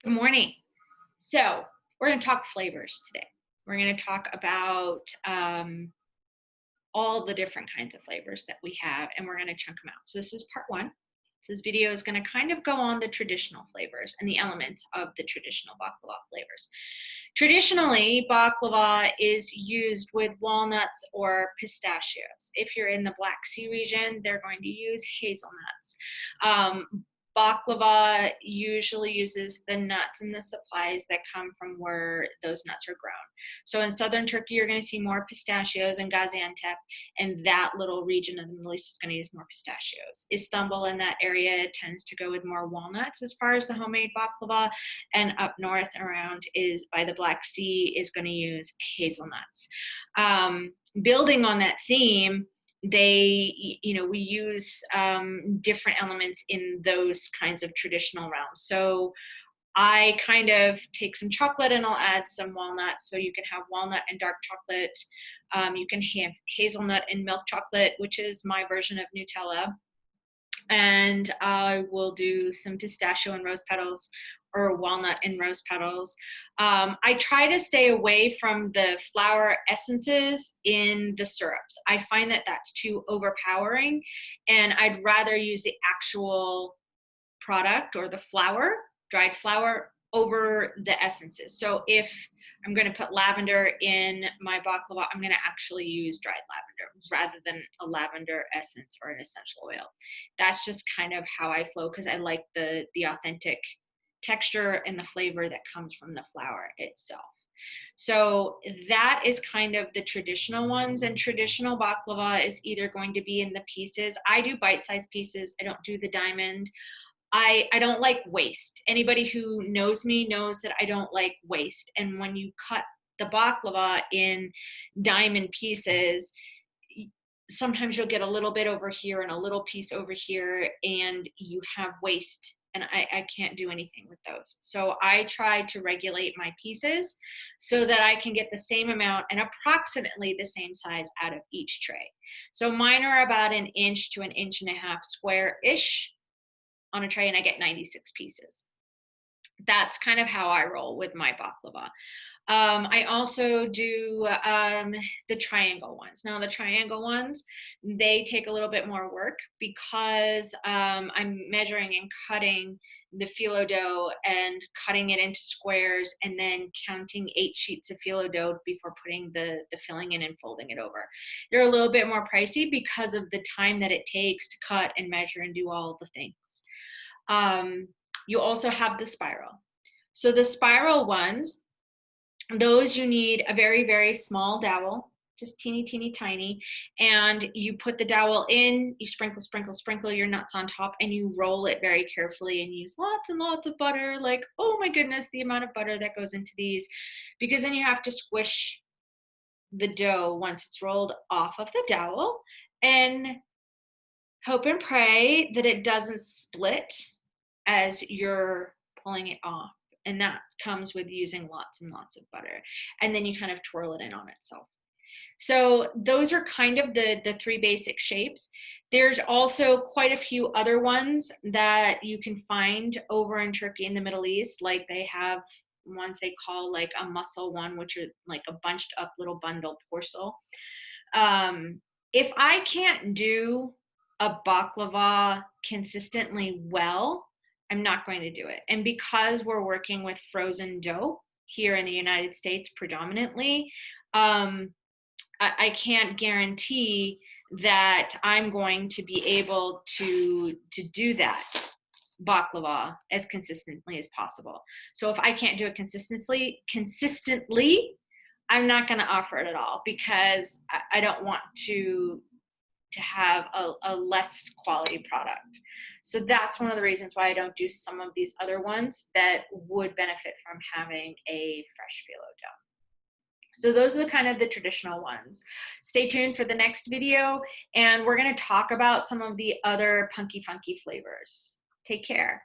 Good morning. So, we're going to talk flavors today. We're going to talk about all the different kinds of flavors that we have, and we're going to chunk them out. So, this is part one. So this video is going to kind of go on the traditional flavors and the elements of the traditional baklava flavors. Traditionally, baklava is used with walnuts or pistachios. If you're in the Black Sea region, they're going to use hazelnuts. Baklava usually uses the nuts and the supplies that come from where those nuts are grown. So in southern Turkey, you're going to see more pistachios in Gaziantep, and that little region of the Middle East is going to use more pistachios. Istanbul in that area tends to go with more walnuts as far as the homemade baklava, and up north around is by the Black Sea is going to use hazelnuts. Building on that theme, we use different elements in those kinds of traditional realms. So I kind of take some chocolate and I'll add some walnuts. So you can have walnut and dark chocolate. You can have hazelnut and milk chocolate, which is my version of Nutella. And I will do some pistachio and rose petals, or walnut and rose petals. I try to stay away from the flour essences in the syrups. I find that that's too overpowering, and I'd rather use the actual product or the flour, dried flour, over the essences. So if I'm going to put lavender in my baklava, I'm going to actually use dried lavender rather than a lavender essence or an essential oil. That's just kind of how I flow, because I like the authentic texture and the flavor that comes from the flour itself. So that is kind of the traditional ones, and traditional baklava is either going to be in the pieces. I do bite-sized pieces. I don't do the diamond. I don't like waste. Anybody who knows me knows that I don't like waste. And when you cut the baklava in diamond pieces, sometimes you'll get a little bit over here and a little piece over here, and you have waste. And I can't do anything with those. So I try to regulate my pieces so that I can get the same amount and approximately the same size out of each tray. So mine are about 1 to 1.5 inches square-ish on a tray, and I get 96 pieces. That's kind of how I roll with my baklava. I also do the triangle ones. Now the triangle ones, they take a little bit more work because I'm measuring and cutting the phyllo dough and cutting it into squares, and then counting 8 sheets of phyllo dough before putting the filling in and folding it over. They're a little bit more pricey because of the time that it takes to cut and measure and do all the things. You also have the spiral. So the spiral ones, those you need a very, very small dowel, just teeny, teeny, tiny. And you put the dowel in, you sprinkle, sprinkle, sprinkle your nuts on top, and you roll it very carefully and use lots and lots of butter. Like, oh my goodness, the amount of butter that goes into these, because then you have to squish the dough once it's rolled off of the dowel, and hope and pray that it doesn't split as you're pulling it off. And that comes with using lots and lots of butter. And then you kind of twirl it in on itself. So those are kind of the 3 basic shapes. There's also quite a few other ones that you can find over in Turkey and the Middle East. Like they have ones they call like a mussel one, which are like a bunched up little bundle porcel. If I can't do a baklava consistently well, I'm not going to do it. And because we're working with frozen dough here in the United States predominantly, I can't guarantee that I'm going to be able to do that baklava as consistently as possible. So if I can't do it consistently, I'm not going to offer it at all, because I don't want to have a less quality product. So that's one of the reasons why I don't do some of these other ones that would benefit from having a fresh phyllo dough. So those are kind of the traditional ones. Stay tuned for the next video, and we're going to talk about some of the other punky funky flavors. Take care.